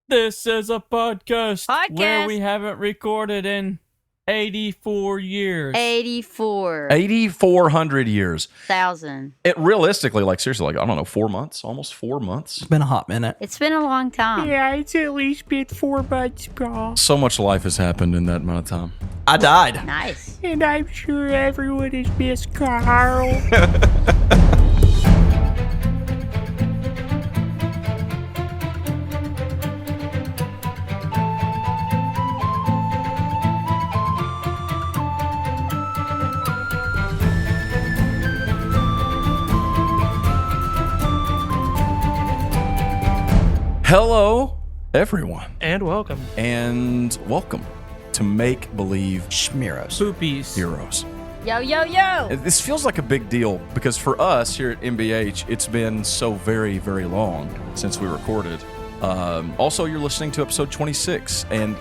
This is a podcast where we haven't recorded in 84 years. 8,400 years. 1,000. It realistically, like seriously, like I don't know, 4 months, almost 4 months. It's been a hot minute. It's been a long time. Yeah, it's at least been 4 months, Paul. So much life has happened in that amount of time. I died. Nice. And I'm sure everyone has missed Carl. Hello, everyone, And welcome. and welcome to Make Believe Schmeros. Poopies. Heroes. Yo, yo, yo. This feels like a big deal because for us here at MBH, it's been so very, very long since we recorded. Also, you're listening to episode 26, and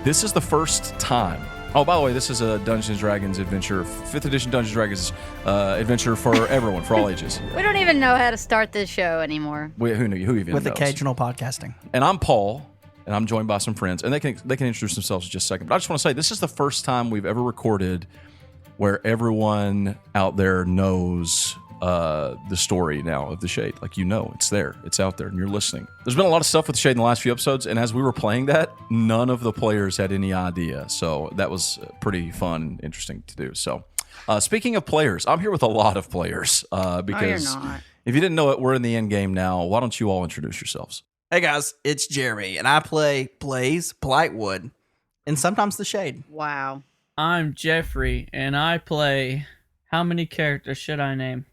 this is the first time. Oh, by the way, this is a Dungeons & Dragons adventure, 5th edition Dungeons & Dragons adventure for everyone, for all ages. We don't even know how to start this show anymore. Who knew? Who even With knows? occasional podcasting. And I'm Paul, and I'm joined by some friends, and they can introduce themselves in just a second. But I just want to say this is the first time we've ever recorded where everyone out there knows the story now of the Shade. Like, you know, it's there, it's out there, and you're listening. There's been a lot of stuff with the Shade in the last few episodes, and as we were playing that, none of the players had any idea. So that was pretty fun and interesting to do. So speaking of players, I'm here with a lot of players because you're not. if you didn't know it, we're in the end game now. Why don't you all introduce yourselves? Hey guys, it's Jeremy, and I play Blaze, Blightwood, and sometimes the Shade. Wow. I'm Jeffrey, and I play... How many characters should I name?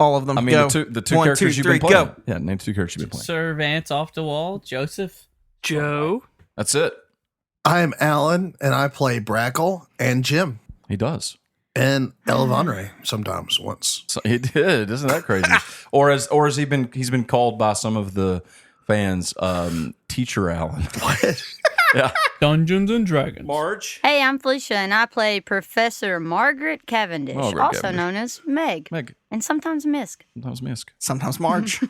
All of them. I mean, go. the two 1, characters 2, you've 3, been playing. go. Yeah, name 2 characters you've been playing. Sir Vance off the wall, Joseph. Joe. That's it. I'm Alan, and I play Brackle and Jim He does. and Elevandre sometimes once. So he did. Isn't that crazy? or has he been? He's been called by some of the fans, Teacher Alan. What? Yeah. Dungeons and Dragons. Marge. Hey, I'm Felicia, and I play Professor Margaret Cavendish, Margaret also Cavendish. known as Meg, Meg. and sometimes Misk. Sometimes Misk. Sometimes Marge.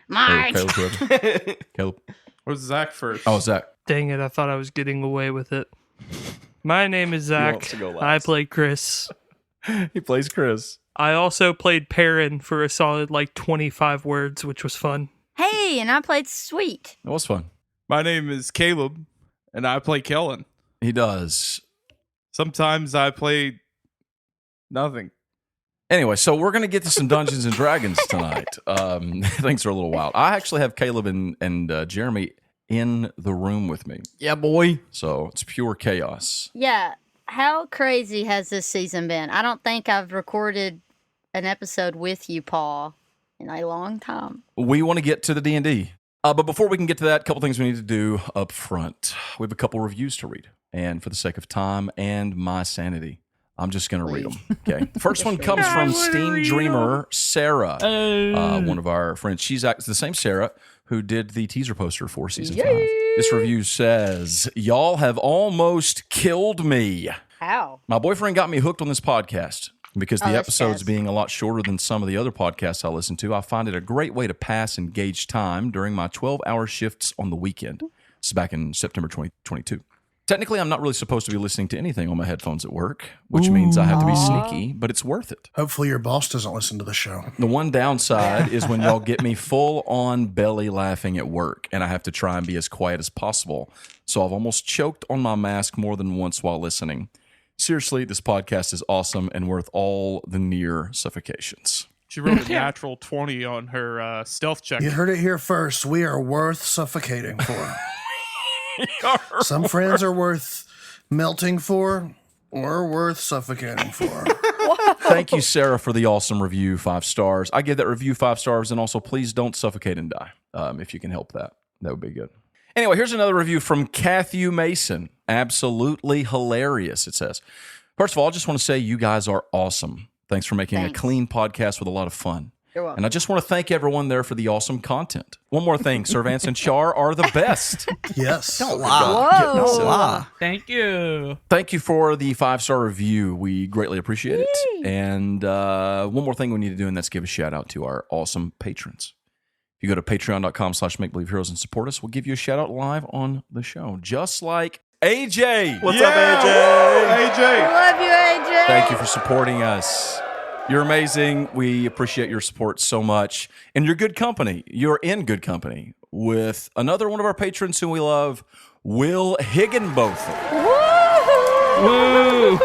Marge. Caleb. Caleb. Caleb. Where's Zach first? Oh, Zach. Dang it, I thought I was getting away with it. My name is Zach. wants to go last. I play Chris. He plays Chris. I also played Perrin for a solid 25 words, which was fun. Hey, and I played Sweet. That was fun. My name is Caleb, and I play Kellen. He does. Sometimes I play nothing. Anyway, so we're gonna get to some Dungeons and Dragons tonight. Things are a little wild. I actually have Caleb and Jeremy in the room with me, Yeah, boy. so it's pure chaos. Yeah, how crazy has this season been? I don't think I've recorded an episode with you, Paul, in a long time. We want to get to the D&D. But before we can get to that, a couple things we need to do up front. We have a couple reviews to read. And for the sake of time and my sanity, I'm just going to read them. Okay. The first one comes from Steam Dreamer Sarah, one of our friends. She's the same Sarah who did the teaser poster for season 5. This review says, "Y'all have almost killed me. How? My boyfriend got me hooked on this podcast. Because the Oh, episodes that's being a lot shorter than some of the other podcasts I listen to, I find it a great way to pass and gauge time during my 12-hour shifts on the weekend." This is back in September 2022. Technically, I'm not really supposed to be listening to anything on my headphones at work, which means I have to be sneaky, but it's worth it. Hopefully your boss doesn't listen to the show. The one downside is when y'all get me full on belly laughing at work, and I have to try and be as quiet as possible. So I've almost choked on my mask more than once while listening. Seriously, this podcast is awesome and worth all the near suffocations. She rolled a natural 20 on her stealth check. You heard it here first. We are worth suffocating for. Some friends are worth melting for or worth suffocating for. Thank you, Sarah, for the awesome review, 5 stars. I give that review 5 stars, and also please don't suffocate and die. If you can help that, that would be good. Anyway, here's another review from Kathy Mason. Absolutely hilarious, it says. First of all, I just want to say you guys are awesome. Thanks for making a clean podcast with a lot of fun. You're welcome. And I just want to thank everyone there for the awesome content. One more thing, Sir Vance and Char are the best. Yes. Don't lie. Whoa. Don't lie. Thank you. Thank you for the 5-star review. We greatly appreciate it. And one more thing we need to do, and that's give a shout out to our awesome patrons. If you go to patreon.com/makebelieveheroes and support us, we'll give you a shout out live on the show. Just like AJ. What's up, AJ? AJ. Love you, AJ. Thank you for supporting us. You're amazing. We appreciate your support so much. And you're good company. You're in good company with another one of our patrons who we love, Will Higginbotham. Woo!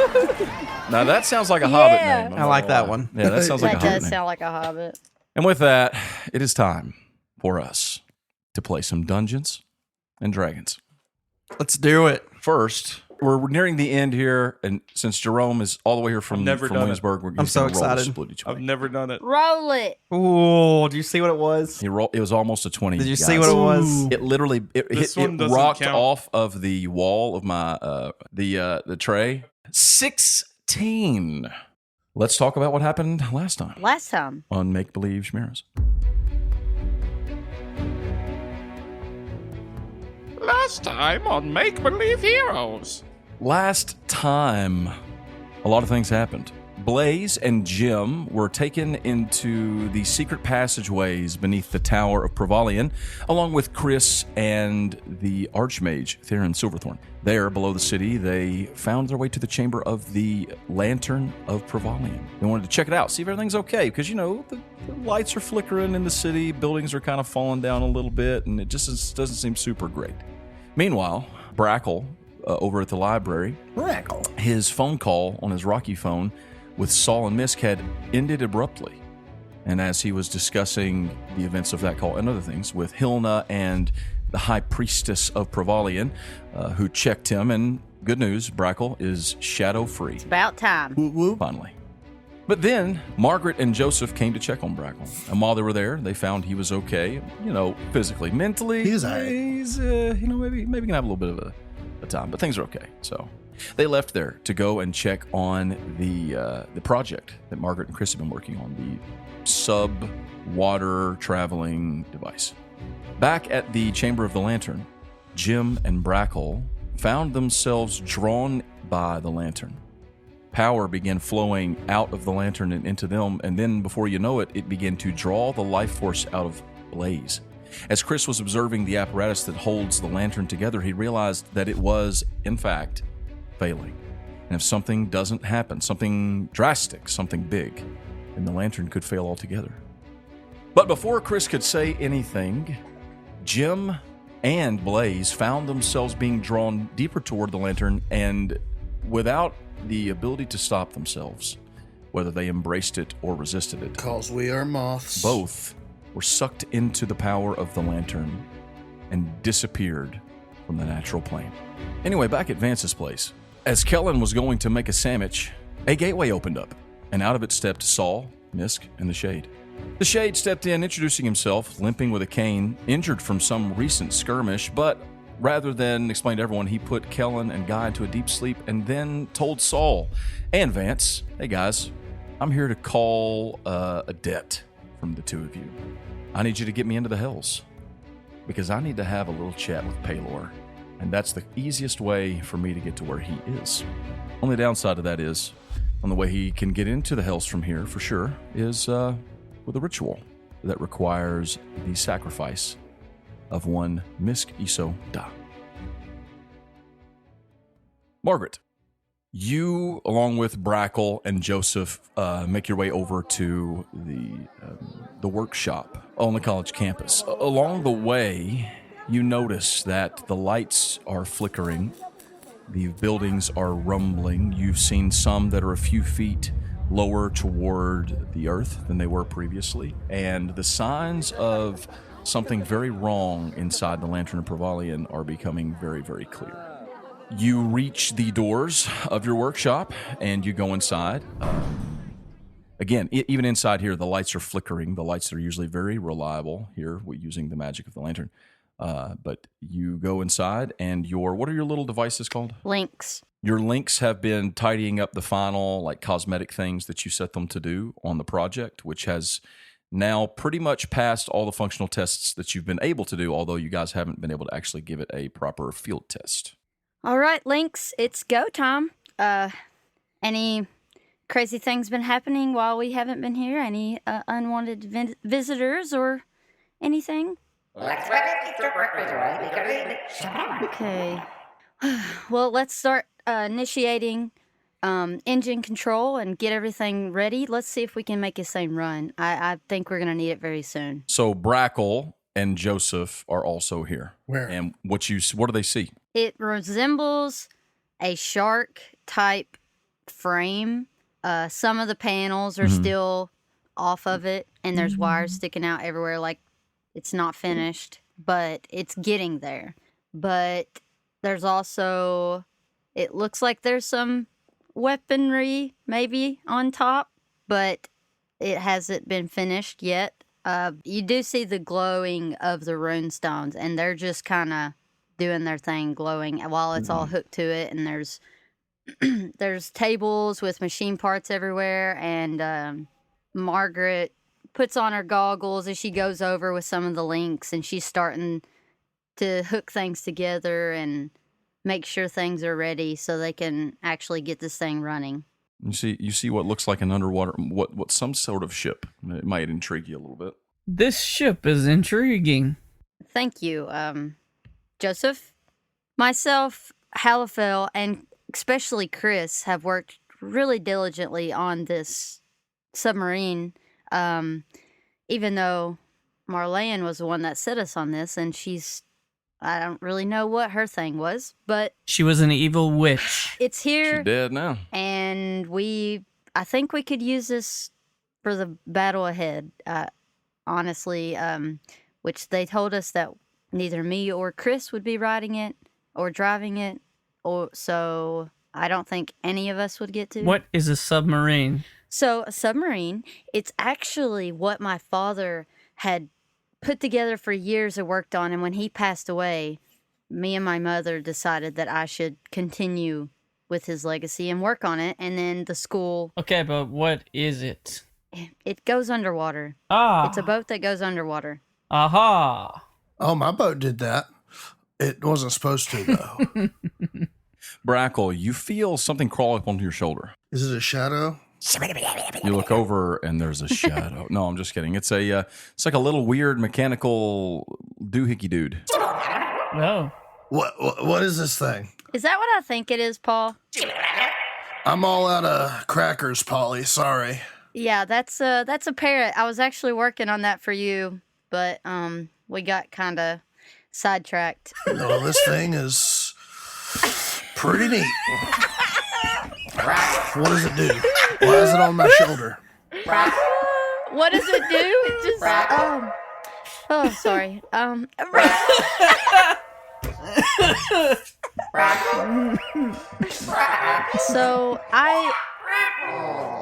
Now that sounds like a Hobbit name. I like that one. Yeah, that sounds like That a Hobbit does name. sound like a hobbit. And with that, it is time for us to play some Dungeons and Dragons. Let's do it. First, we're nearing the end here, and since Jerome is all the way here from never done it. Williamsburg, we're I'm so gonna roll the excited. split each I've way. never done it. Roll it. Ooh, do you see what it was? It was almost a 20. Did you guys. see what it was? It literally This one it doesn't rocked count. off of the wall of my the tray. 16. Let's talk about what happened last time Last time. on Make Believe Chimeras. Last time on Make Believe Heroes. Last time, a lot of things happened. Blaze and Jim were taken into the secret passageways beneath the Tower of Provalian, along with Chris and the Archmage, Theron Silverthorn. There, below the city, they found their way to the chamber of the Lantern of Provalian. They wanted to check it out, see if everything's okay, because, you know, the lights are flickering in the city, buildings are kind of falling down a little bit, and it just doesn't seem super great. Meanwhile, Brackle, over at the library, his phone call on his Rocky phone with Saul and Misk had ended abruptly. And as he was discussing the events of that call and other things with Hilna and the High Priestess of Provalian, who checked him, and good news, Brackle is shadow-free, About time. Whoop, whoop. finally. But then Margaret and Joseph came to check on Brackle. And while they were there, they found he was okay, you know, physically. Mentally, He's all right. he's you know, maybe gonna have a little bit of a time, but things are okay. So they left there to go and check on the project that Margaret and Chris have been working on, the sub-water traveling device. Back at the Chamber of the Lantern, Jim and Brackle found themselves drawn by the lantern. Power began flowing out of the lantern and into them, and then before you know it, it began to draw the life force out of Blaze. As Chris was observing the apparatus that holds the lantern together, he realized that it was, in fact, failing. And if something doesn't happen, something drastic, something big, then the lantern could fail altogether. But before Chris could say anything, Jim and Blaze found themselves being drawn deeper toward the lantern, and without the ability to stop themselves, whether they embraced it or resisted it, Because we are moths. both were sucked into the power of the lantern and disappeared from the natural plane. Anyway, back at Vance's place, as Kellen was going to make a sandwich, a gateway opened up, and out of it stepped Saul, Misk, and the Shade. The Shade stepped in, introducing himself, limping with a cane, injured from some recent skirmish, but rather than explain to everyone, he put Kellen and Guy into a deep sleep and then told Saul and Vance, "Hey guys, I'm here to call a debt from the two of you. I need you to get me into the Hells because I need to have a little chat with Paylor, and that's the easiest way for me to get to where he is. Only downside of that is, on the way he can get into the Hells from here, for sure, is with a ritual that requires the sacrifice of one Misk Iso Da." Margaret, you, along with Brackle and Joseph, make your way over to the workshop on the college campus. Along the way, you notice that the lights are flickering, the buildings are rumbling. You've seen some that are a few feet lower toward the earth than they were previously, and the signs of something very wrong inside the Lantern of Provalian are becoming very, very clear. You reach the doors of your workshop and you go inside. Again, even inside here, the lights are flickering. The lights are usually very reliable here using the magic of the lantern. But you go inside and what are your little devices called? Links. Your links have been tidying up the final cosmetic things that you set them to do on the project, which has now pretty much passed all the functional tests that you've been able to do, although you guys haven't been able to actually give it a proper field test. All right, Links, it's go time. Any crazy things been happening while we haven't been here? Any unwanted visitors or anything? Okay. Well, let's start initiating engine control and get everything ready. Let's see if we can make this thing run. I think we're going to need it very soon. So Brackle and Joseph are also here. Where? And what do they see? It resembles a shark type frame. Some of the panels are still off of it, and there's wires sticking out everywhere like it's not finished, but it's getting there. But there's also, it looks like there's some weaponry maybe on top, but it hasn't been finished yet. You do see the glowing of the rune stones, and they're just kind of doing their thing, glowing while it's all hooked to it. And there's tables with machine parts everywhere, and Margaret puts on her goggles as she goes over with some of the links, and she's starting to hook things together and make sure things are ready so they can actually get this thing running. You see what looks like an underwater, what some sort of ship. It might intrigue you a little bit. This ship is intriguing. Thank you, Joseph. Myself, Halifel, and especially Chris have worked really diligently on this submarine, even though Marlene was the one that set us on this, and I don't really know what her thing was, but She was an evil witch. it's here. She's dead now. And I think we could use this for the battle ahead, honestly, which they told us that neither me or Chris would be riding it or driving it, so I don't think any of us would get to. What is a submarine? So a submarine, it's actually what my father had put together for years and worked on, and when he passed away, me and my mother decided that I should continue with his legacy and work on it, and then the school, Okay, but what is it? it goes underwater. Ah. It's a boat that goes underwater. Aha. Oh, my boat did that. It wasn't supposed to, though. Brackle, you feel something crawl up onto your shoulder. Is it a shadow? You look over and there's a shadow. No, I'm just kidding. It's like a little weird mechanical doohickey dude. Oh. What is this thing? Is that what I think it is, Paul? I'm all out of crackers, Polly. Sorry. Yeah, that's a parrot. I was actually working on that for you, but we got kind of sidetracked. No, this thing is pretty neat. What does it do? Why is it on my shoulder? What does it do? It just oh, sorry. So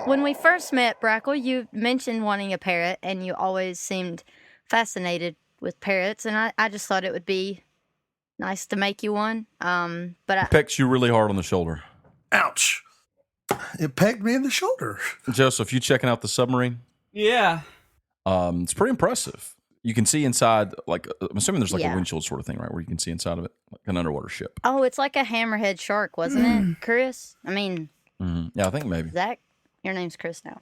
when we first met, Brackle, you mentioned wanting a parrot, and you always seemed fascinated with parrots, and I just thought it would be nice to make you one. But Pecks you really hard on the shoulder. Ouch. It pegged me in the shoulder. Joseph, you checking out the submarine? Yeah. It's pretty impressive. You can see inside, like, I'm assuming there's like Yeah. a windshield sort of thing, right? Where you can see inside of it, like an underwater ship. oh, it's like a hammerhead shark, wasn't it, Chris? I mean, Yeah, I think maybe. Zach, your name's Chris now.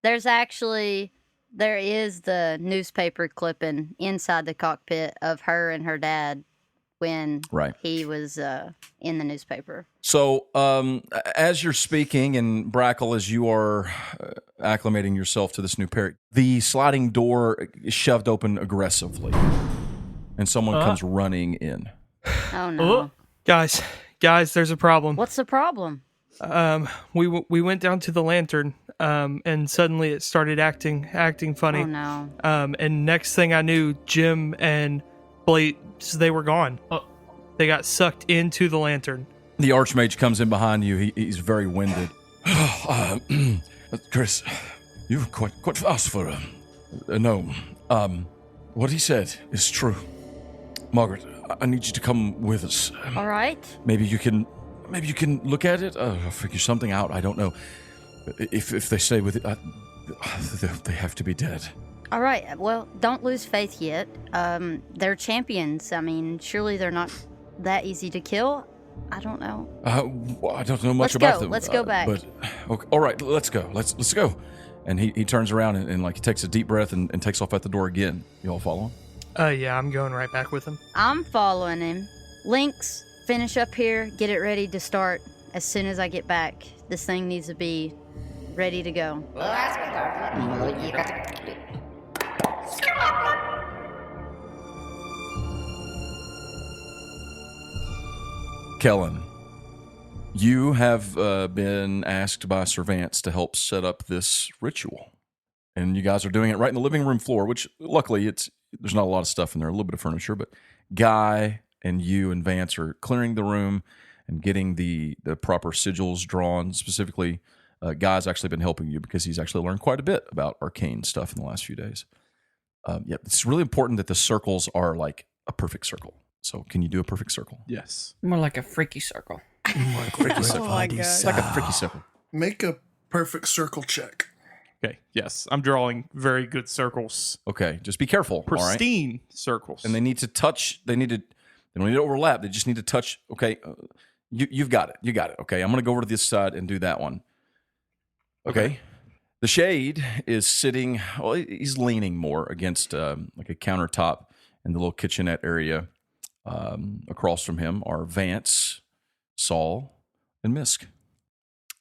There is the newspaper clipping inside the cockpit of her and her dad when Right. he was in the newspaper. So, as you're speaking, and Brackle, as you are acclimating yourself to this new parrot, the sliding door is shoved open aggressively, and someone comes running in. Oh no! Guys, there's a problem. What's the problem? We went down to the lantern, and suddenly it started acting funny. Oh no! And next thing I knew, Jim and Blaze, they were gone. They got sucked into the lantern. The Archmage comes in behind you. He's very winded. Chris, you're quite fast for a gnome. What he said is true. Margaret, I need you to come with us. All right. Maybe you can look at it. I'll figure something out. I don't know. If they stay with it, they have to be dead. All right. Well, don't lose faith yet. They're champions. I mean, surely they're not that easy to kill. I don't know. I don't know much Let's about go. them. Let's go back. But okay, all right, let's go. Let's go. And he turns around and like he takes a deep breath and takes off at the door again. You all follow him? Yeah, I'm going right back with him. I'm following him. Lynx, finish up here. Get it ready to start as soon as I get back. This thing needs to be ready to go. Kellen, you have been asked by Sir Vance to help set up this ritual. And you guys are doing it right in the living room floor, which luckily there's not a lot of stuff in there, a little bit of furniture, but Guy and you and Vance are clearing the room and getting the proper sigils drawn. Specifically, Guy's actually been helping you because he's actually learned quite a bit about arcane stuff in the last few days. It's really important that the circles are like a perfect circle. So can you do a perfect circle? Yes. More like a freaky circle. Freaky circle. Oh my God. It's like a freaky circle. Make a perfect circle check. Okay. Yes. I'm drawing very good circles. Okay, just be careful. All right? Pristine circles. And they need to touch. They don't need to overlap. They just need to touch. Okay, you've got it. You got it. Okay, I'm going to go over to this side and do that one. Okay. The shade is sitting. Well, he's leaning more against like a countertop in the little kitchenette area. Across from him are Vance, Saul, and Misk,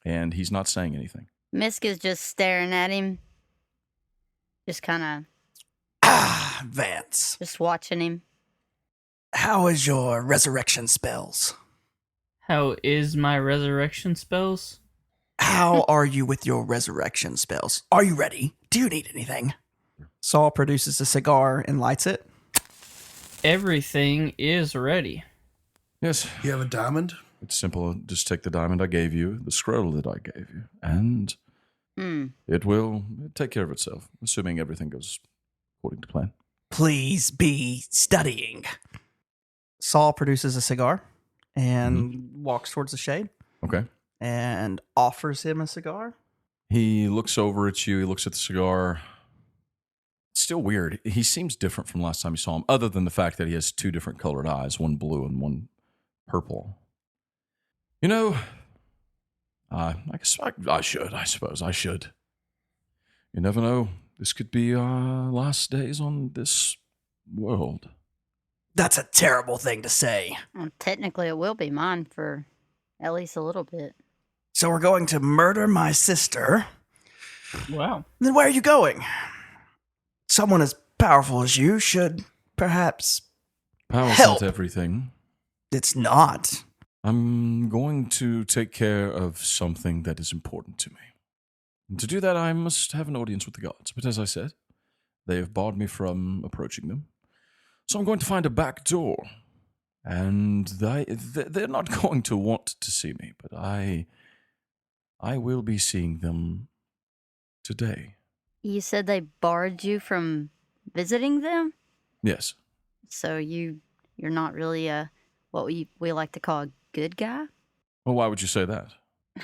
and he's not saying anything. Misk is just staring at him. Just kind of Vance. just watching him. How is your resurrection spells? How is my resurrection spells? How are you with your resurrection spells? Are you ready? Do you need anything? Saul produces a cigar and lights it. Everything is ready. Yes, You have a diamond? it's simple. Just take the diamond I gave you, the scroll that I gave you, and it will take care of itself, assuming everything goes according to plan. Please be studying. Saul produces a cigar and walks towards the shade Okay. and offers him a cigar. He looks over at you. He looks at the cigar. It's still weird. He seems different from last time you saw him, other than the fact that he has two different colored eyes, one blue and one purple. You know, I guess I suppose I should. You never know. This could be our last days on this world. That's a terrible thing to say. Well, technically, it will be mine for at least a little bit. So we're going to murder my sister. Wow. Then where are you going? Someone as powerful as you should perhaps... Power's Help. not everything. It's not. I'm going to take care of something that is important to me. And to do that, I must have an audience with the gods. But as I said, they have barred me from approaching them. So I'm going to find a back door. And they're not going to want to see me, but I will be seeing them today. You said they barred you from visiting them? Yes. So you're not really what we like to call a good guy? Well, why would you say that?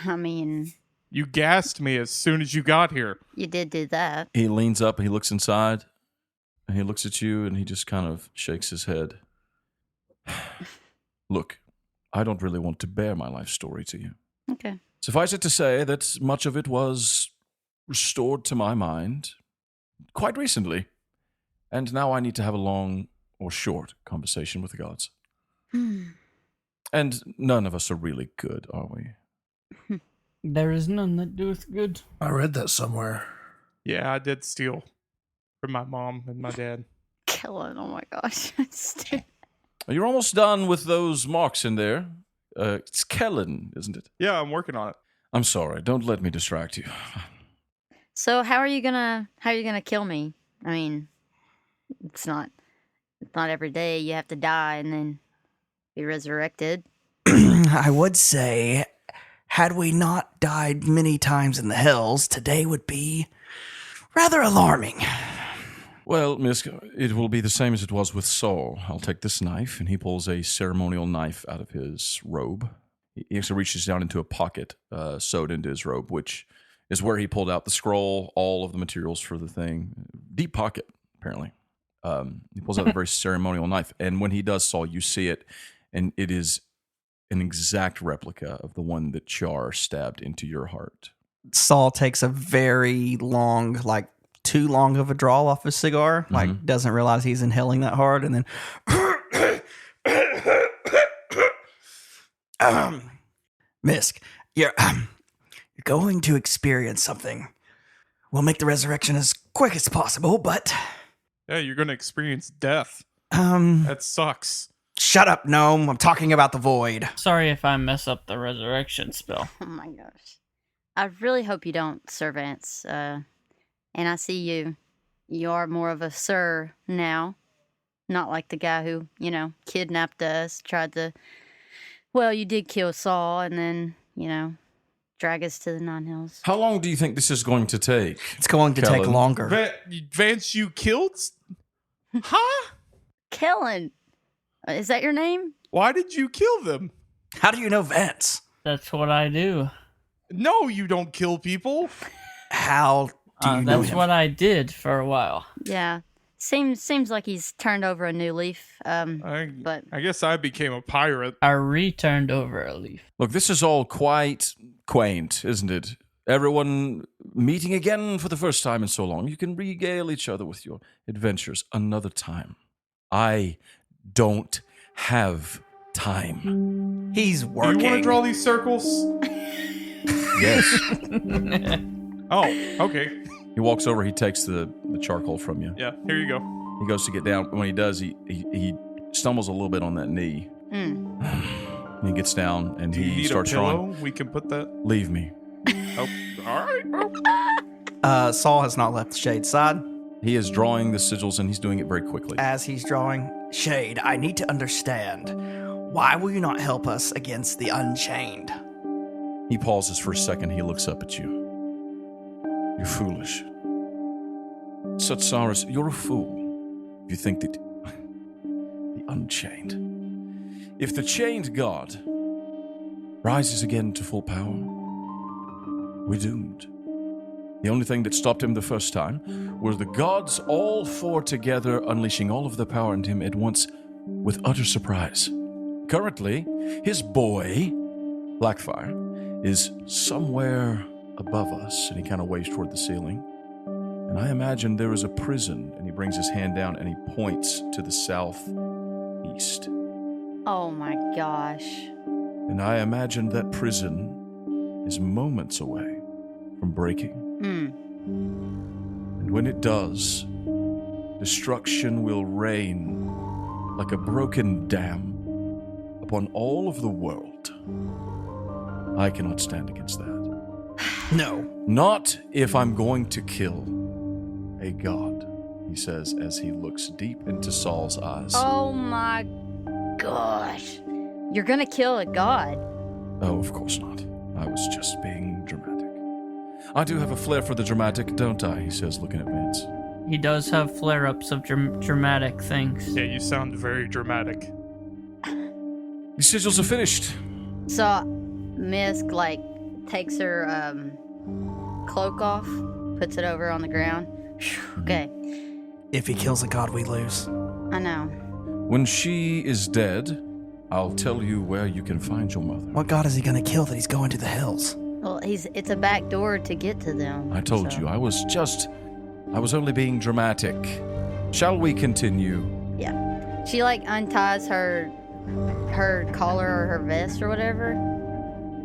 I mean, You gassed me as soon as you got here. you did do that. He leans up and he looks inside, and he looks at you, and he just kind of shakes his head. Look, I don't really want to bear my life story to you. Okay. Suffice it to say that much of it was restored to my mind quite recently, and now I need to have a long or short conversation with the gods. And none of us are really good, are we? There is none that doeth good. I read that somewhere. Yeah, I did steal from my mom and my dad. Kellen, oh my gosh. You're almost done with those marks in there. It's Kellen, isn't it? Yeah, I'm working on it. I'm sorry. Don't let me distract you. So how are you gonna kill me? I mean, it's not every day you have to die and then be resurrected. I would say, had we not died many times in the hills, today would be rather alarming. Well, Miss, it will be the same as it was with Saul. I'll take this knife, and he pulls a ceremonial knife out of his robe. He actually reaches down into a pocket sewed into his robe, which is where he pulled out the scroll, all of the materials for the thing. Deep pocket, apparently. He pulls out a very ceremonial knife. And when he does, Saul, you see it, and it is an exact replica of the one that Char stabbed into your heart. Saul takes a very long, like too long of a draw off his cigar, like doesn't realize he's inhaling that hard, and then Misk, you're going to experience something. We'll make the resurrection as quick as possible, but Yeah, you're gonna experience death. That sucks. shut up, gnome. I'm talking about the void. Sorry if I mess up the resurrection spell. Oh my gosh. I really hope you don't, Sir Vance. And I see you. You are more of a sir now. Not like the guy who, kidnapped us, tried to... Well, you did kill Saul and then, drag us to the Nine Hills. How long do you think this is going to take? It's going to take Kellen. longer. Vance, you killed? Huh? Kellen! Is that your name? Why did you kill them? How do you know Vance? That's what I do. No, you don't kill people. How do you know That's him? what I did for a while. Yeah. Seems like he's turned over a new leaf. But I guess I became a pirate. I returned over a leaf. Look, this is all quite quaint, isn't it? Everyone meeting again for the first time in so long. You can regale each other with your adventures another time. I don't have time. He's Do you working. want to draw these circles? Yes. Oh, okay. He walks over, he takes the charcoal from you. Yeah, here you go. He goes to get down. When he does, he stumbles a little bit on that knee. And he gets down and Do you he need starts a pillow? drawing. We can put that. Leave me. Oh, all right. Saul has not left the Shade side. He is drawing the sigils and he's doing it very quickly. As he's drawing, Shade, I need to understand. Why will you not help us against the Unchained? He pauses for a second. He looks up at you. You're foolish. Satsaris, you're a fool. If you think that the Unchained. If the chained god rises again to full power, we're doomed. The only thing that stopped him the first time were the gods all four together unleashing all of their power into him at once with utter surprise. Currently, his boy, Blackfire, is somewhere above us, and he kind of waves toward the ceiling. And I imagine there is a prison, and he brings his hand down and he points to the southeast. oh my gosh. And I imagine that prison is moments away from breaking. And when it does, destruction will rain like a broken dam upon all of the world. I cannot stand against that. No. Not if I'm going to kill a god, he says as he looks deep into Saul's eyes. Oh my gosh. You're gonna kill a god. Oh, of course not. I was just being dramatic. I do have a flair for the dramatic, don't I? He says, looking at Vance. He does have flare-ups of dramatic things. Yeah, you sound very dramatic. The sigils are finished. So Misk takes her cloak off, puts it over on the ground. Okay. If he kills a god, we lose. I know. When she is dead, I'll tell you where you can find your mother. What god is he going to kill that he's going to the hills? Well, it's a back door to get to them. I told you, I was only being dramatic. Shall we continue? Yeah. She unties her collar or her vest or whatever,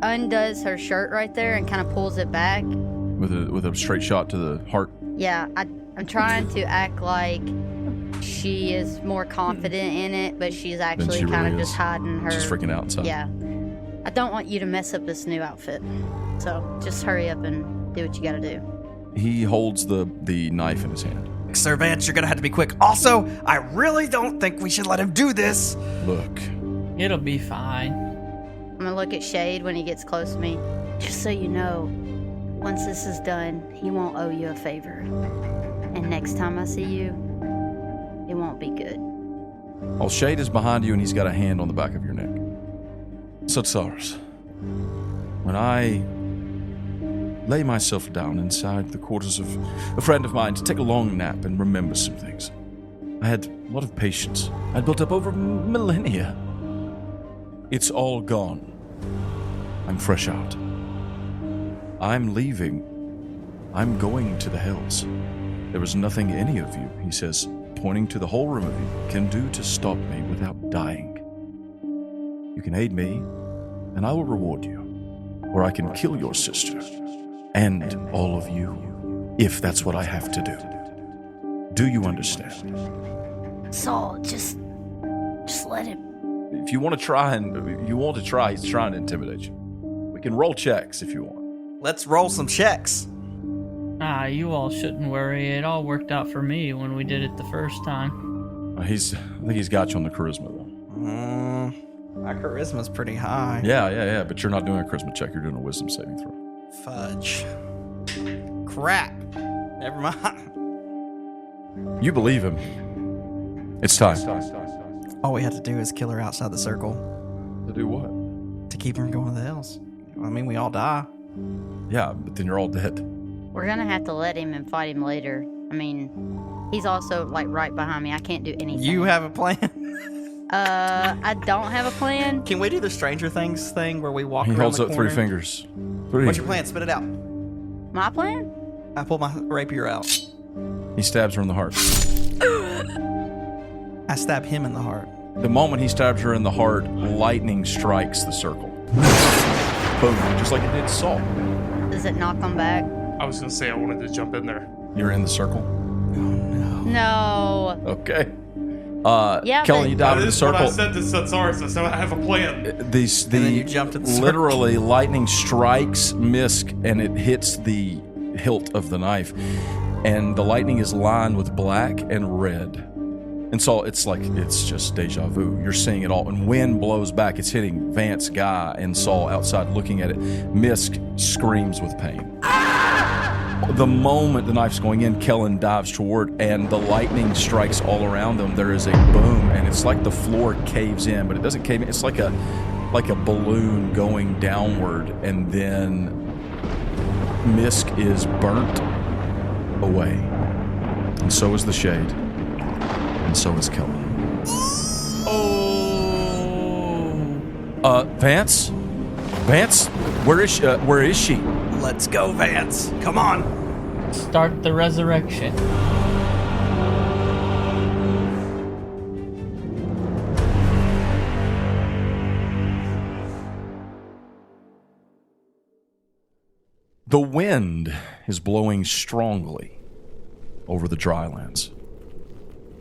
undoes her shirt right there and kind of pulls it back. With a straight shot to the heart. Yeah, I'm trying to act like she is more confident in it, but she's actually she kind really of just is. hiding her. She's freaking out inside. Yeah. I don't want you to mess up this new outfit. So just hurry up and do what you gotta do. He holds the knife in his hand. Sir Vance, you're going to have to be quick. Also, I really don't think we should let him do this. Look, It'll be fine. I'm gonna look at Shade when he gets close to me. Just so you know, once this is done, he won't owe you a favor. And next time I see you, it won't be good. all Shade is behind you and he's got a hand on the back of your neck. Satsars, when I lay myself down inside the quarters of a friend of mine to take a long nap and remember some things, I had a lot of patience I'd built up over millennia. It's all gone. I'm fresh out. I'm leaving. I'm going to the hells. There was nothing any of you, he says, pointing to the whole room of you, can do to stop me without dying. You can aid me, and I will reward you. Or I can kill your sister, and all of you, if that's what I have to do. Do you understand? Saul, just let him. If you want to try, he's trying to intimidate you. We can roll checks if you want. Let's roll some checks. You all shouldn't worry. It all worked out for me when we did it the first time. I think he's got you on the charisma, though. My charisma's pretty high. Yeah, but you're not doing a charisma check. You're doing a wisdom saving throw. Fudge. Crap. Never mind. You believe him. It's time. All we have to do is kill her outside the circle. To do what? To keep her from going to the hills. I mean, we all die. Yeah, but then you're all dead. We're gonna have to let him and fight him later. I mean, he's also like right behind me. I can't do anything. You have a plan? I don't have a plan. Can we do the Stranger Things thing where we walk He around holds the up corner? 3 fingers. 3. What's your plan? Spit it out. My plan? I pull my rapier out. He stabs her in the heart. I stab him in the heart. The moment he stabs her in the heart, lightning strikes the circle. Boom, just like it did Saul. Does it knock him back? I was gonna say I wanted to jump in there. You're in the circle? No. Okay. Yeah, Kellen, but- you dive in the This is what I circle. said to Satsaris. I said I have a plan. then you jumped in the circle. Literally, lightning strikes Misk and it hits the hilt of the knife. And the lightning is lined with black and red. And so it's just deja vu. You're seeing it all. And wind blows back. It's hitting Vance, Guy, and Saul outside looking at it. Misk screams with pain. The moment the knife's going in, Kellen dives toward, and the lightning strikes all around them. There is a boom, and it's like the floor caves in, but it doesn't cave in. It's like a balloon going downward, and then Misk is burnt away. And so is the shade. And so is Kellen. Oh. Vance? Vance? Where is she? Let's go, Vance. Come on. Start the resurrection. The wind is blowing strongly over the drylands.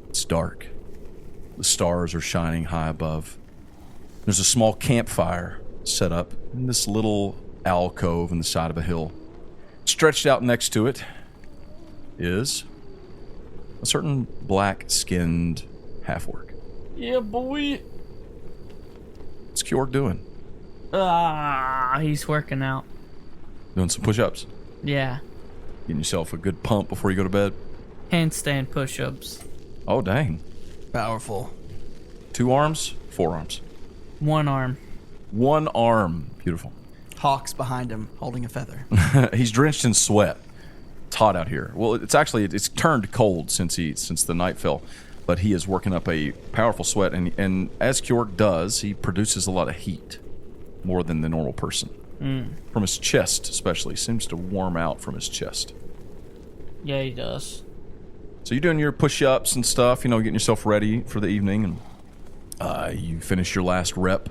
It's dark. The stars are shining high above. There's a small campfire set up in this little alcove in the side of a hill. Stretched out next to it is a certain black-skinned half-orc. Yeah, boy. What's Kjork doing? He's working out. Doing some push-ups? Yeah. Getting yourself a good pump before you go to bed? Handstand push-ups. Oh, dang. Powerful. 2 arms? 4 arms? 1 arm. 1 arm. Beautiful. Hawk's behind him, holding a feather. He's drenched in sweat. It's hot out here. Well, it's turned cold since the night fell, but he is working up a powerful sweat, and as Kjork does, he produces a lot of heat, more than the normal person. From his chest, especially, seems to warm out from his chest. Yeah, he does. So you're doing your push-ups and stuff, getting yourself ready for the evening, and you finish your last rep.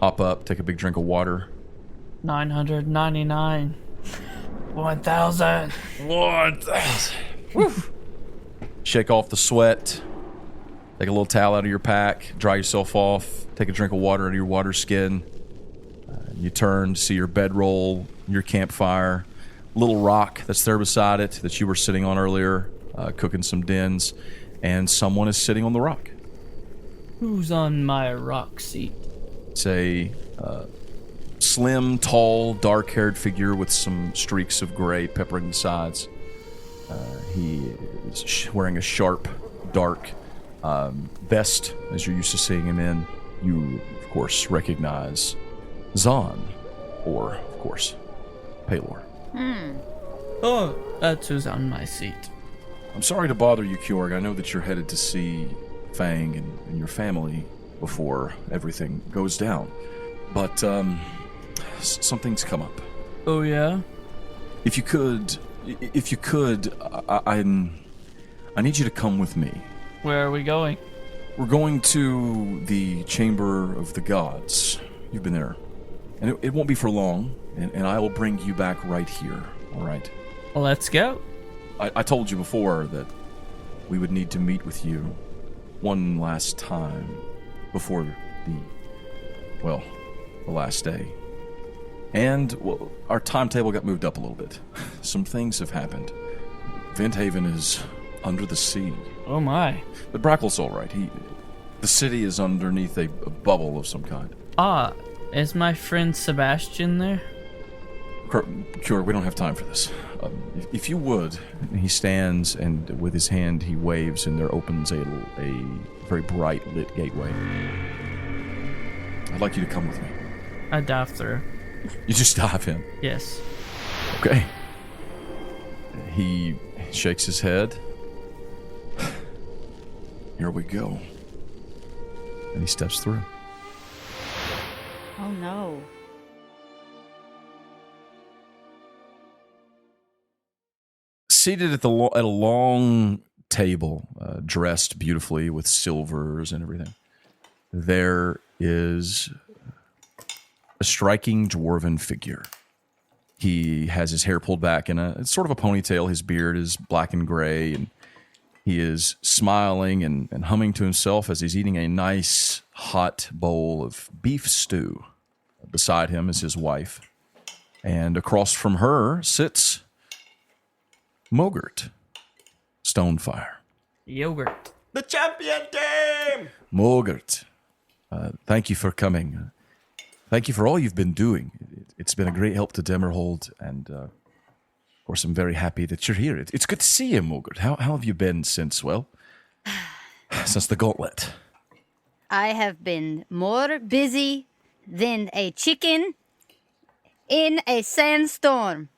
Hop up, take a big drink of water. 999. 1,000. 1,000. Woo. Shake off the sweat. Take a little towel out of your pack. Dry yourself off. Take a drink of water out of your water skin. You turn to see your bedroll, your campfire, little rock that's there beside it that you were sitting on earlier, cooking some dins, and someone is sitting on the rock. Who's on my rock seat? It's a slim, tall, dark-haired figure with some streaks of gray peppering the sides. He is wearing a sharp, dark vest, as you're used to seeing him in. You, of course, recognize Zahn, or, of course, Palor. Oh, that's who's on my seat. I'm sorry to bother you, Kjorg. I know that you're headed to see Fang and your family before everything goes down. But something's come up. Oh, yeah? If you could, I need you to come with me. Where are we going? We're going to the Chamber of the Gods. You've been there. And it won't be for long, and I will bring you back right here, all right? Well, let's go. I told you before that we would need to meet with you one last time before the last day. And, well, our timetable got moved up a little bit. Some things have happened. Venthaven is under the sea. Oh, my. But Brackle's all right. The city is underneath a bubble of some kind. Is my friend Sebastian there? Cure, we don't have time for this. If you would, he stands and with his hand he waves and there opens a very bright lit gateway. I'd like you to come with me. I dive through. You just dive in? Yes. Okay. He shakes his head. Here we go. And he steps through. Oh no. Seated at a long table, dressed beautifully with silvers and everything, there is a striking dwarven figure. He has his hair pulled back in a sort of a ponytail. His beard is black and gray, and he is smiling and humming to himself as he's eating a nice hot bowl of beef stew. Beside him is his wife, and across from her sits Mogert Stonefire. Yogurt. The champion team! Mogert, thank you for coming. Thank you for all you've been doing. It's been a great help to Demerhold, and of course I'm very happy that you're here. It's good to see you, Mogert. How have you been since the gauntlet? I have been more busy than a chicken in a sandstorm.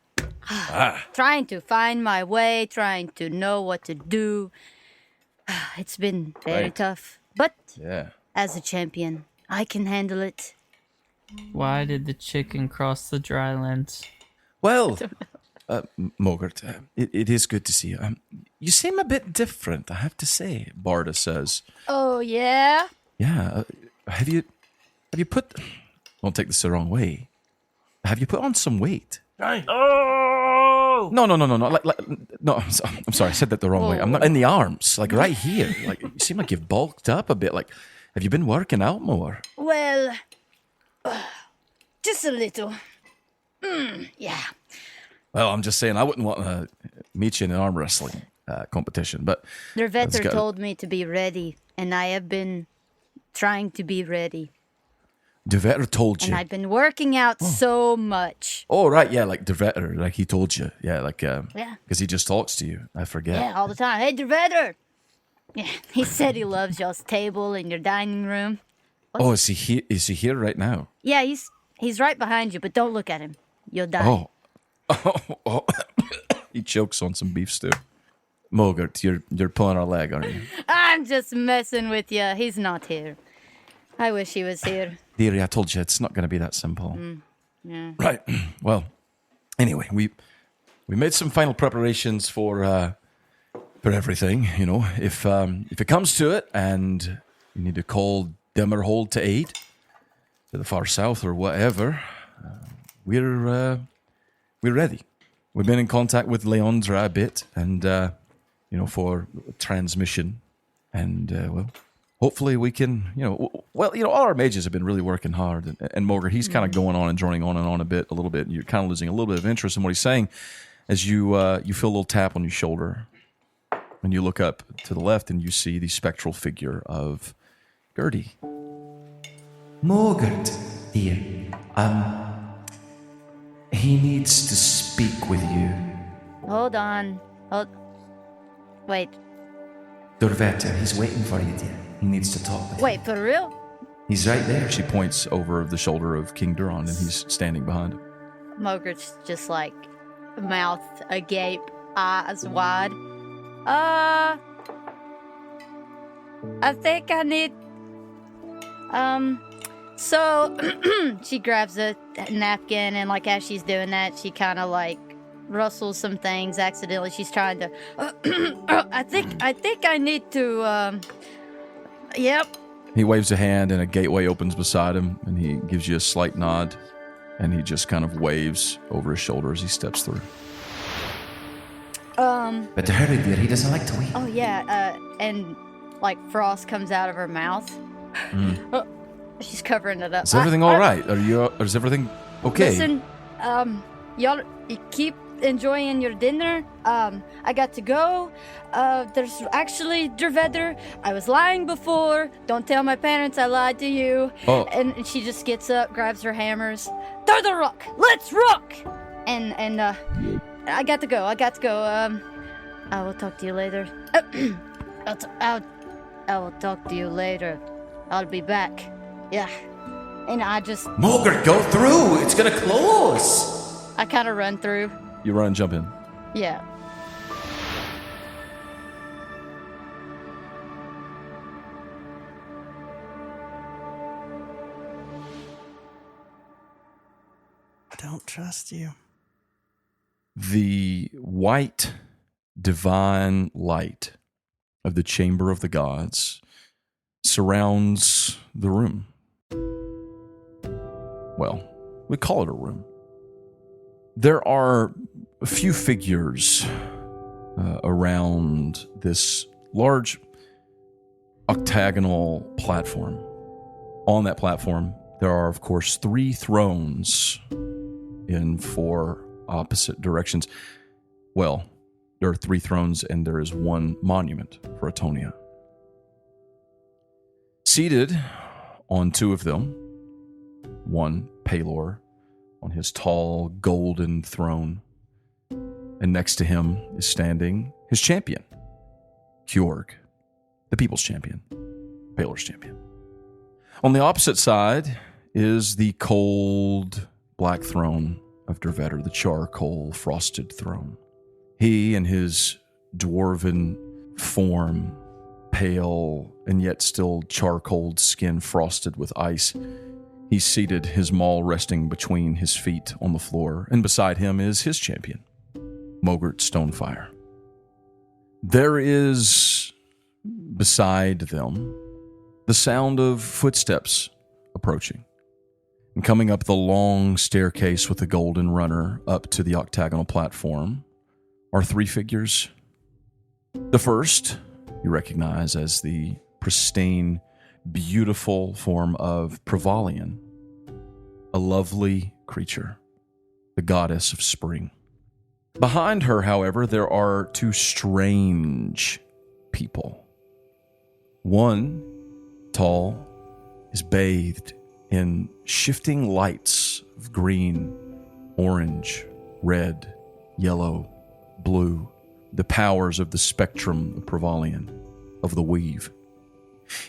Trying to find my way, trying to know what to do. It's been very tough. But as a champion, I can handle it. Why did the chicken cross the dry lands? Well, Mogert, it is good to see you. You seem a bit different, I have to say, Barda says. Oh, yeah? Yeah. Have you put... Don't take this the wrong way. Have you put on some weight? Oh! No. No, I'm sorry. I said that the wrong way. I'm not in the arms, like right here. Like you seem like you've bulked up a bit. Like, have you been working out more? Well, just a little. Yeah. Well, I'm just saying I wouldn't want to meet you in an arm wrestling competition, but Their vetter told me to be ready, and I have been trying to be ready. De Vetter told you. And I've been working out so much. Oh, right, yeah, like De Vetter, like he told you. Yeah, like, Yeah. because he just talks to you. I forget. Yeah, all the time. Hey, Der Vetter! Yeah, he said he loves y'all's table in your dining room. Oh, is he here right now? Yeah, he's right behind you, but don't look at him. You'll die. Oh. He chokes on some beef stew. Mogert, you're pulling our leg, aren't you? I'm just messing with you. He's not here. I wish he was here. Dearie, I told you it's not going to be that simple. Yeah. Right. Well, anyway, we made some final preparations for everything. You know, if it comes to it, and you need to call Demerhold to aid to the far south or whatever, we're ready. We've been in contact with Leandra a bit, and for transmission, and hopefully we can, all our mages have been really working hard, and Mogert, he's kind of going on and droning on and on a little bit, and you're kind of losing a little bit of interest in what he's saying as you feel a little tap on your shoulder, and you look up to the left and you see the spectral figure of Gertie. Mogert, dear, he needs to speak with you. Hold on. Wait. Dorvetter, he's waiting for you, dear. He needs to talk with you. Wait, for real? He's right there. She points over the shoulder of King Duron, and he's standing behind him. Mogert's just like mouth agape, eyes wide. I think I need So she grabs a napkin, and like as she's doing that, she kind of like rustles some things accidentally. She's trying to. I think I need to. Yep. He waves a hand, and a gateway opens beside him, and he gives you a slight nod, and he just kind of waves over his shoulder as he steps through. Better hurry, dear. He doesn't like to wait. Oh yeah. And like frost comes out of her mouth. She's covering it up. Is everything all right? Is everything okay? Listen, y'all keep enjoying your dinner. I got to go. There's actually Dervedder. I was lying before. Don't tell my parents I lied to you. Oh. And she just gets up, grabs her hammers. Throw the rock. Let's rock. And I got to go. I will talk to you later. I will talk to you later. I'll be back. Yeah. And I just... Mogert, go through. It's going to close. I kind of run through. You run and jump in. Yeah. I don't trust you. The white divine light of the Chamber of the Gods surrounds the room. Well, we call it a room. There are a few figures around this large octagonal platform. On that platform, there are, of course, 3 thrones in 4 opposite directions. Well, there are 3 thrones and there is 1 monument for Atonia. Seated on 2 of them, one Pelor on his tall golden throne, and next to him is standing his champion, Kjorg, the people's champion, Pelor's champion. On the opposite side is the cold black throne of Dervedder, the charcoal frosted throne. He and his dwarven form, pale and yet still charcoal skin frosted with ice. He's seated, his maul resting between his feet on the floor, and beside him is his champion, Mogert Stonefire. There is, beside them, the sound of footsteps approaching. And coming up the long staircase with the golden runner up to the octagonal platform are 3 figures. The first you recognize as the pristine, beautiful form of Prevalian, a lovely creature, the goddess of spring. Behind her, however, there are 2 strange people. One, tall, is bathed in shifting lights of green, orange, red, yellow, blue, the powers of the spectrum of Prevalian, of the weave.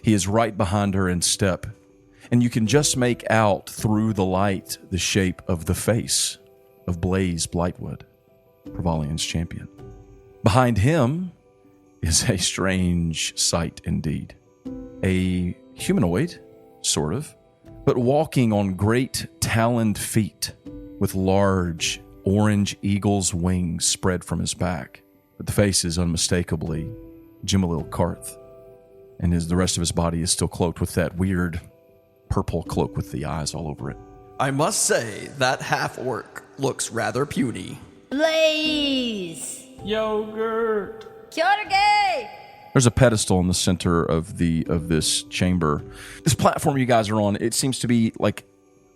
He is right behind her in step, and you can just make out through the light the shape of the face of Blaze Blightwood, Prevalian's champion. Behind him is a strange sight indeed. A humanoid, sort of, but walking on great taloned feet with large orange eagle's wings spread from his back. But the face is unmistakably Jimalil Karth, and the rest of his body is still cloaked with that weird purple cloak with the eyes all over it. I must say, that half-orc looks rather puny. Blaze! Yogurt! Kjorge! There's a pedestal in the center of this chamber. This platform you guys are on, it seems to be like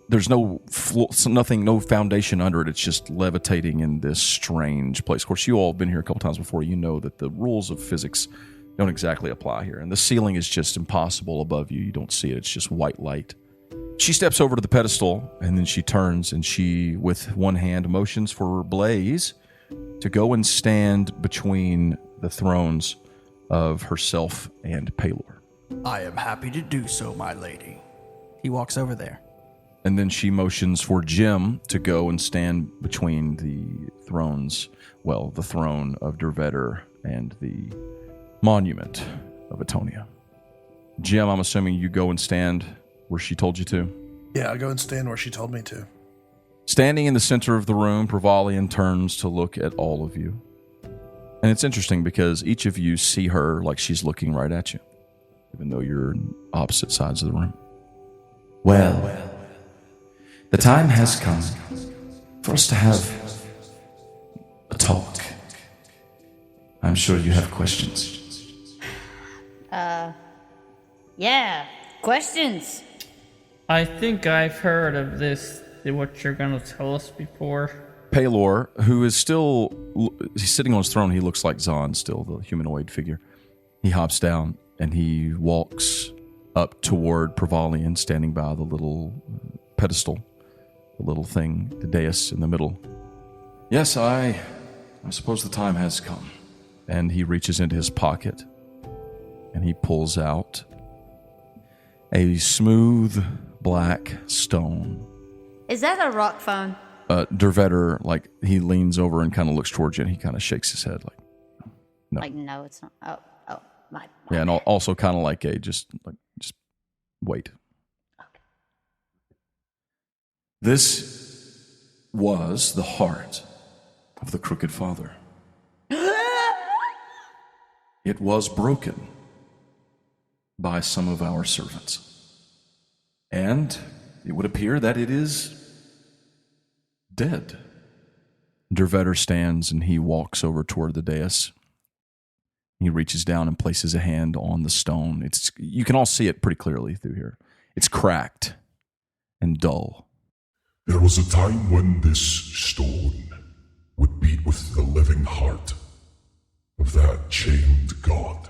there's no foundation under it. It's just levitating in this strange place. Of course, you all have been here a couple times before. You know that the rules of physics don't exactly apply here. And the ceiling is just impossible above you. You don't see it. It's just white light. She steps over to the pedestal, and then she turns, and she, with one hand, motions for Blaze to go and stand between the thrones of herself and Pelor. I am happy to do so, my lady. He walks over there. And then she motions for Jim to go and stand between the thrones, well, the throne of Dervedder and the monument of Atonia. Jim, I'm assuming you go and stand where she told you to? Yeah, I'll go and stand where she told me to. Standing in the center of the room, Provalian turns to look at all of you. And it's interesting because each of you see her like she's looking right at you, even though you're on opposite sides of the room. Well, the time has come for us to have a talk. I'm sure you have questions. Yeah, questions. I think I've heard of this, what you're going to tell us before. Palor, who is still he's sitting on his throne, he looks like Zahn still, the humanoid figure. He hops down and he walks up toward Provalian, standing by the little pedestal, the little thing, the dais in the middle. Yes, I suppose the time has come. And he reaches into his pocket and he pulls out a smooth black stone. Is that a rock phone? Dervetter, like, he leans over and kind of looks towards you and he kind of shakes his head like, no. Like, no, it's not. Oh, my. Yeah, and also kind of like just wait. Okay. This was the heart of the Crooked Father. It was broken by some of our servants. And it would appear that it is dead. Dervetter stands and he walks over toward the dais. He reaches down and places a hand on the stone. You can all see it pretty clearly through here. It's cracked and dull. There was a time when this stone would beat with the living heart of that chained god.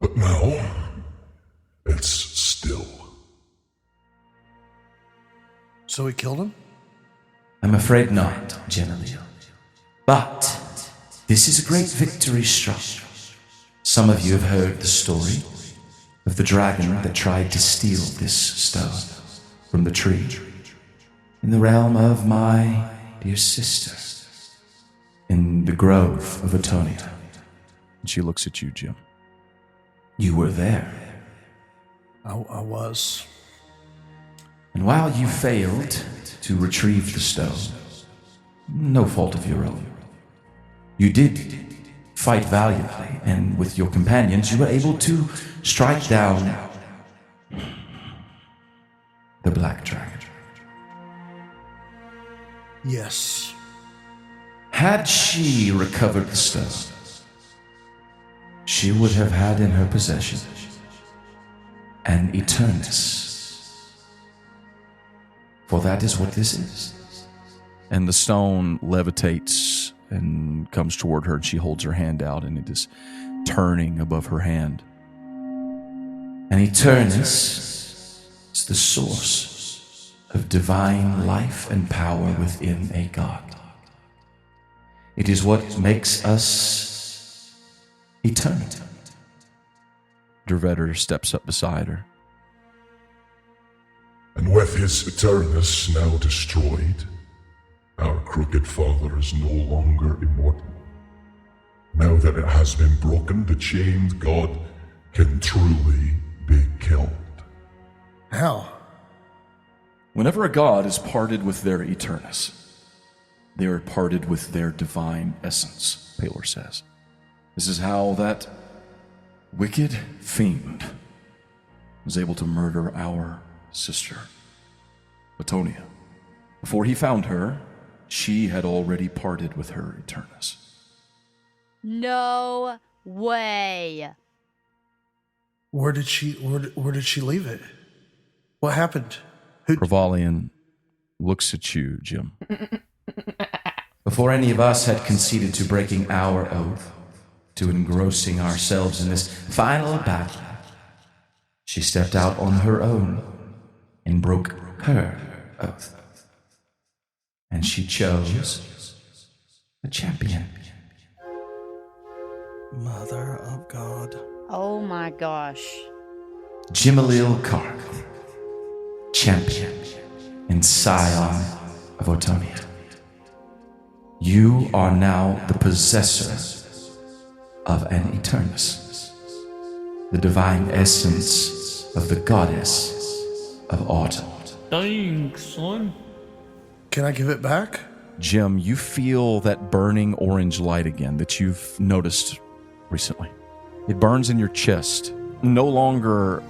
But now, it's still. So we killed him? I'm afraid not, Genelio. But this is a great victory struck. Some of you have heard the story of the dragon that tried to steal this stone from the tree in the realm of my dear sister, in the grove of Atonia. And she looks at you, Jim. You were there. I was. And while you failed to retrieve the stone, no fault of your own, you did fight valiantly, and with your companions you were able to strike down the Black Dragon. Yes. Had she recovered the stone, she would have had in her possession an Eternus. For that is what this is. And the stone levitates and comes toward her, and she holds her hand out, and it is turning above her hand. An Eternus is the source of divine life and power within a god. It is what makes us eternal. Dervetter steps up beside her. And with his Eternus now destroyed, our Crooked Father is no longer immortal. Now that it has been broken, the chained god can truly be killed. How? Whenever a god is parted with their Eternus, they are parted with their divine essence, Palor says. This is how that wicked fiend was able to murder our sister, Atonia. Before he found her, she had already parted with her Eternus. No way. Where did she leave it? What happened? Provalian looks at you, Jim. Before any of us had conceded to breaking our oath, to engrossing ourselves in this final battle, she stepped out on her own and broke her oath. And she chose a champion. Mother of God. Oh my gosh. Jimalil Karth, champion and scion of Otonia. You are now the possessor of an Eternus, the divine essence of the goddess of autumn. Thanks, son. Can I give it back? Jim, you feel that burning orange light again that you've noticed recently. It burns in your chest. No longer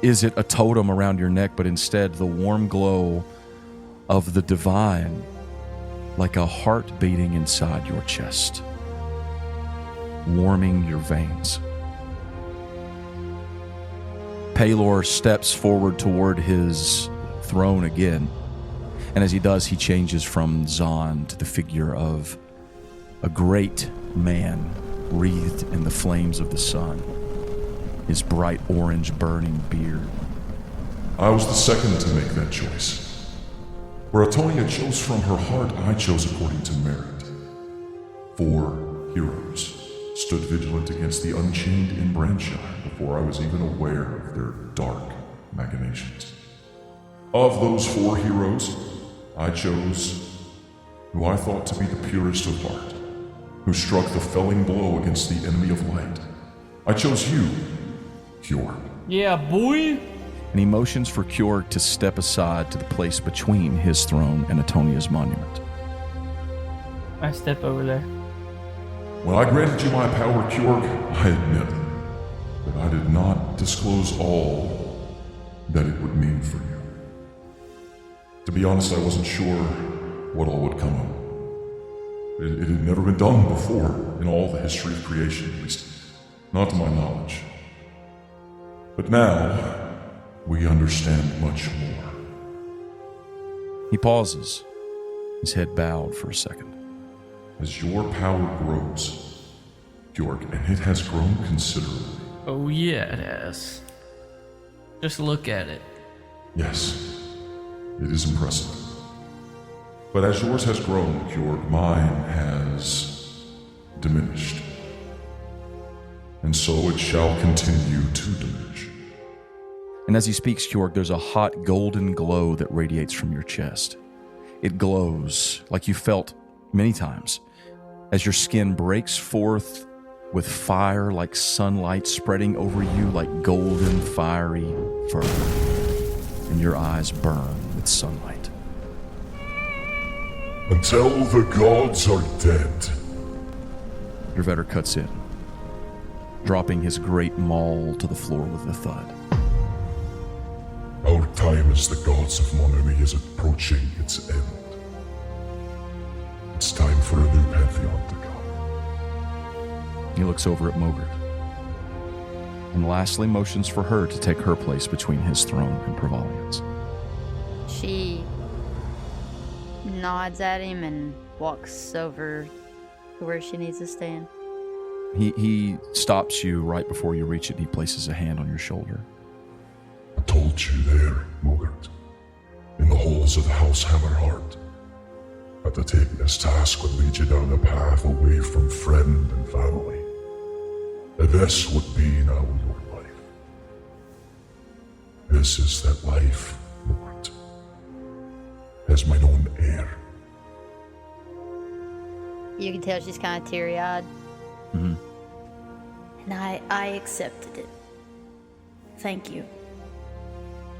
is it a totem around your neck, but instead the warm glow of the divine, like a heart beating inside your chest, warming your veins. Pelor steps forward toward his throne again, and as he does, he changes from Zahn to the figure of a great man wreathed in the flames of the sun, his bright orange burning beard. I was the second to make that choice. Where Atonia chose from her heart, I chose according to merit. 4 heroes stood vigilant against the Unchained in Branshire before I was even aware of their dark machinations. Of those 4 heroes, I chose who I thought to be the purest of heart, who struck the felling blow against the enemy of light. I chose you, Kjorg. Yeah, boy. And he motions for Kjorg to step aside to the place between his throne and Atonia's monument. I step over there. When I granted you my power, Kjorg, I admit that I did not disclose all that it would mean for you. To be honest, I wasn't sure what all would come of it. It had never been done before in all the history of creation, at least not to my knowledge. But now, we understand much more. He pauses, his head bowed for a second. As your power grows, Kjorg, and it has grown considerably. Oh yeah, it has. Just look at it. Yes. It is impressive. But as yours has grown, Kjorg, mine has diminished. And so it shall continue to diminish. And as he speaks, Kjorg, there's a hot golden glow that radiates from your chest. It glows like you felt many times as your skin breaks forth with fire like sunlight spreading over you like golden fiery fur. And your eyes burn with sunlight. Until the gods are dead. Your vetter cuts in, dropping his great maul to the floor with a thud. Our time as the gods of Monami is approaching its end. It's time for a new pantheon to come. He looks over at Mogert, and lastly motions for her to take her place between his throne and Provalian's. She nods at him and walks over to where she needs to stand. He stops you right before you reach it, and he places a hand on your shoulder. I told you there, Mogert, in the halls of the House Hammerheart, that to take this task would lead you down a path away from friend and family. And this would be now your life. This is that life, Mogert, as mine own heir. You can tell she's kind of teary-eyed. Mm-hmm. And I accepted it. Thank you.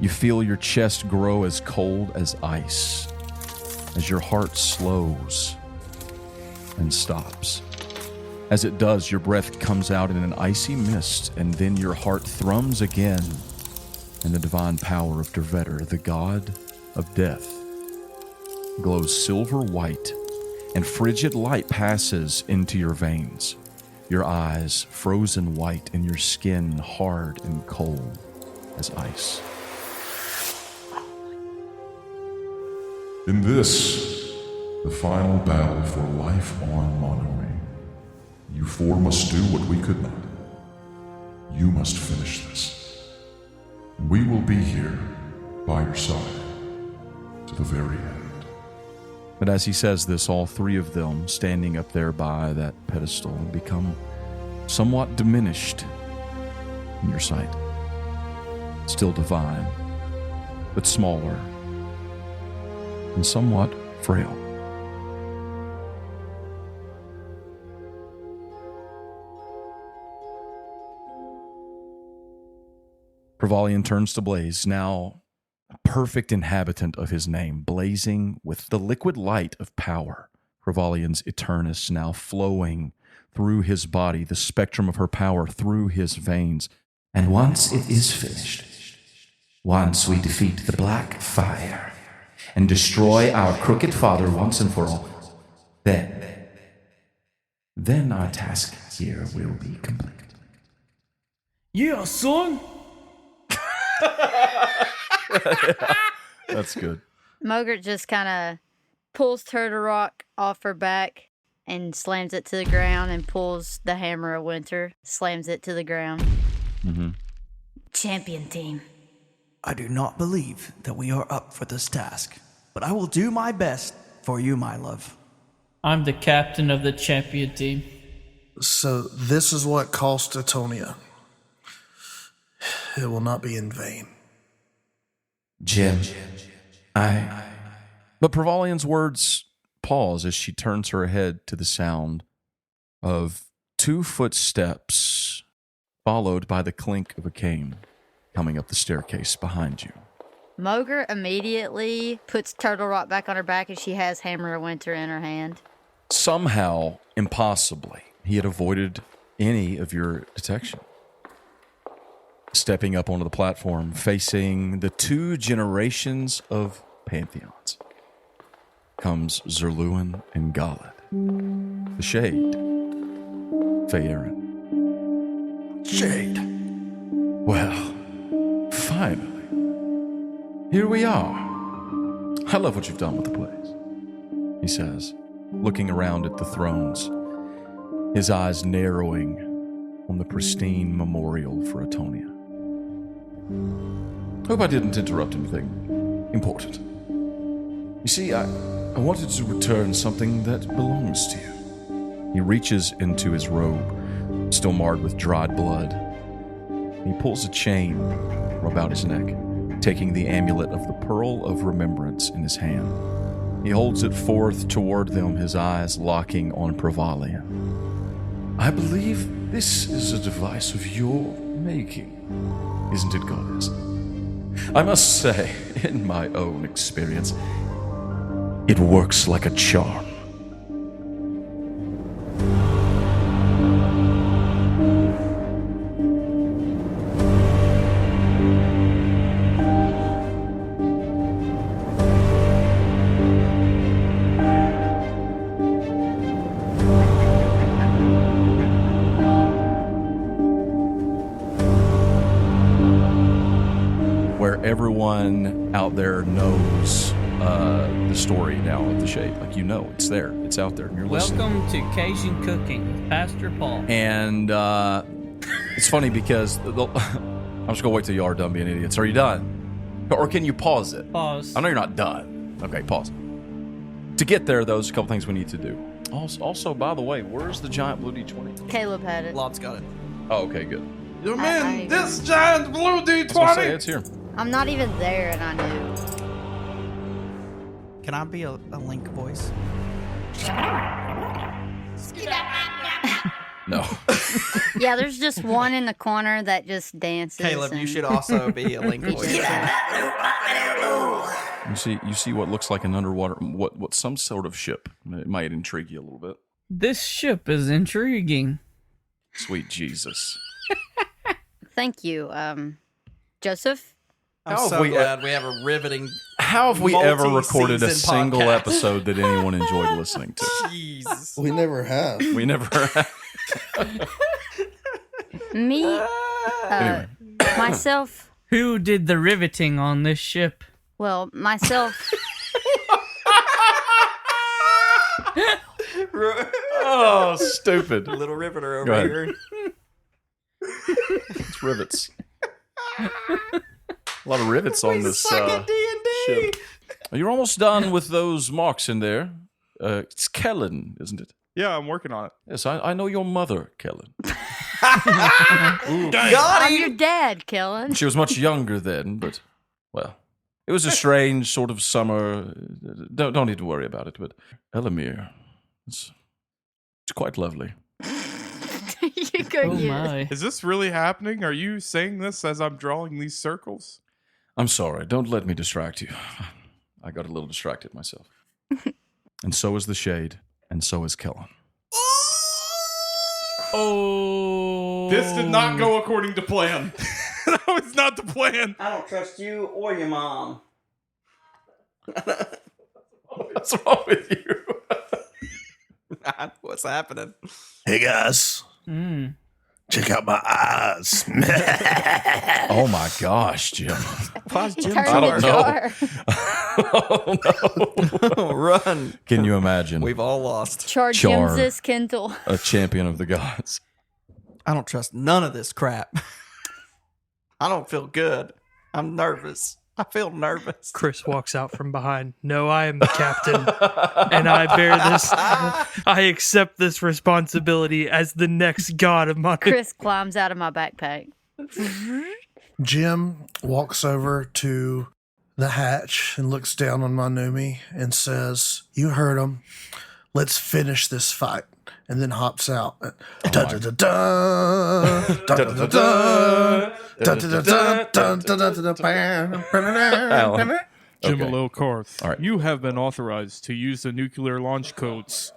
You feel your chest grow as cold as ice as your heart slows and stops. As it does, your breath comes out in an icy mist, and then your heart thrums again in the divine power of Dervetter, the god of death. Glows silver white, and frigid light passes into your veins. Your eyes frozen white, and your skin hard and cold as ice. In this, the final battle for life on Monami, you 4 must do what we could not. You must finish this. We will be here by your side to the very end. But as he says this, all 3 of them, standing up there by that pedestal, become somewhat diminished in your sight. Still divine, but smaller and somewhat frail. Provalian turns to Blaze, now perfect inhabitant of his name, blazing with the liquid light of power. Revalian's Eternus now flowing through his body, the spectrum of her power through his veins. And once it is finished, once we defeat the Black Fire and destroy our crooked father once and for all, then our task here will be complete. Yeah, son. That's good. Mogert just kind of pulls Turtle Rock off her back and slams it to the ground and pulls the Hammer of Winter, slams it to the ground. Mm-hmm. Champion team. I do not believe that we are up for this task, but I will do my best for you, my love. I'm the captain of the champion team. So this is what cost Atonia. It will not be in vain. Jim, But Prevalian's words pause as she turns her head to the sound of 2 footsteps, followed by the clink of a cane coming up the staircase behind you. Mogert immediately puts Turtle Rock back on her back and she has Hammer of Winter in her hand. Somehow, impossibly, he had avoided any of your detection. Stepping up onto the platform, facing the 2 generations of pantheons, comes Zerluin and Galad. The Shade. Faerin. Shade. Well, finally. Here we are. I love what you've done with the place, he says, looking around at the thrones, his eyes narrowing on the pristine memorial for Atonia. Hope I didn't interrupt anything important. You see, I wanted to return something that belongs to you. He reaches into his robe, still marred with dried blood. He pulls a chain from about his neck, taking the amulet of the Pearl of Remembrance in his hand. He holds it forth toward them, his eyes locking on Prevalian. I believe this is a device of your making, isn't it, Goddess? I must say, in my own experience, it works like a charm. Everyone out there knows the story now of the Shade. Like, you know, it's there. It's out there. And you're Welcome listening. to Cajun Cooking with Pastor Paul. And it's funny because I'm just going to wait till you are done being idiots. Are you done? Or can you pause it? Pause. I know you're not done. Okay, pause. To get there, there's a couple things we need to do. Also, by the way, where's the giant blue D20? Caleb had it. Lob's got it. Oh, okay, good. You I- mean this giant blue I was gonna say, D20? it's here. I'm not even there and I knew. Can I be a Link voice? No. Yeah, there's just one in the corner that just dances. Caleb, you and- should also be a Link voice. You see what looks like an underwater, what some sort of ship. It might intrigue you a little bit. This ship is intriguing. Sweet Jesus. Thank you, Joseph. I'm How so have we- glad we have a riveting. How have we ever recorded a multi-season single podcast. episode that anyone enjoyed listening to? Jesus. We never have. We never have. Me, Anyway. myself, Who did the riveting on this ship? well, myself, Oh, stupid. Little riveter Go over ahead. here. It's rivets. A lot of rivets on this ship. You're almost done with those marks in there. It's Kellen, isn't it? Yeah, I'm working on it. Yes, I know your mother, Kellen. I'm your dad, Kellen. She was much younger then, but, well, it was a strange sort of summer. Don't need to worry about it, but Elamir, it's quite lovely. You go, Oh you. my. Is this really happening? Are you saying this as I'm drawing these circles? I'm sorry. Don't let me distract you. I got a little distracted myself. And so is the Shade, and so is Kellen. Oh. This did not go according to plan. That was not the plan. I don't trust you or your mom. What's wrong with you? What's happening? Hey guys, check out my eyes. Oh my gosh, Jim. Why's Jim Turn I don't the know. jar. Oh no. Run. Can you imagine We've all lost. Char. Jim's Kindle. a champion of the gods? I don't trust none of this crap. I don't feel good. I'm nervous. I feel nervous. Chris walks out from behind. No, I am the captain, and I bear this. I accept this responsibility as the next god of mine. Chris climbs out of my backpack. Jim walks over to the hatch and looks down on my Numi and says, "You heard him. Let's finish this fight." And then hops out. Jim Karth, All right. you have been authorized to use the nuclear launch codes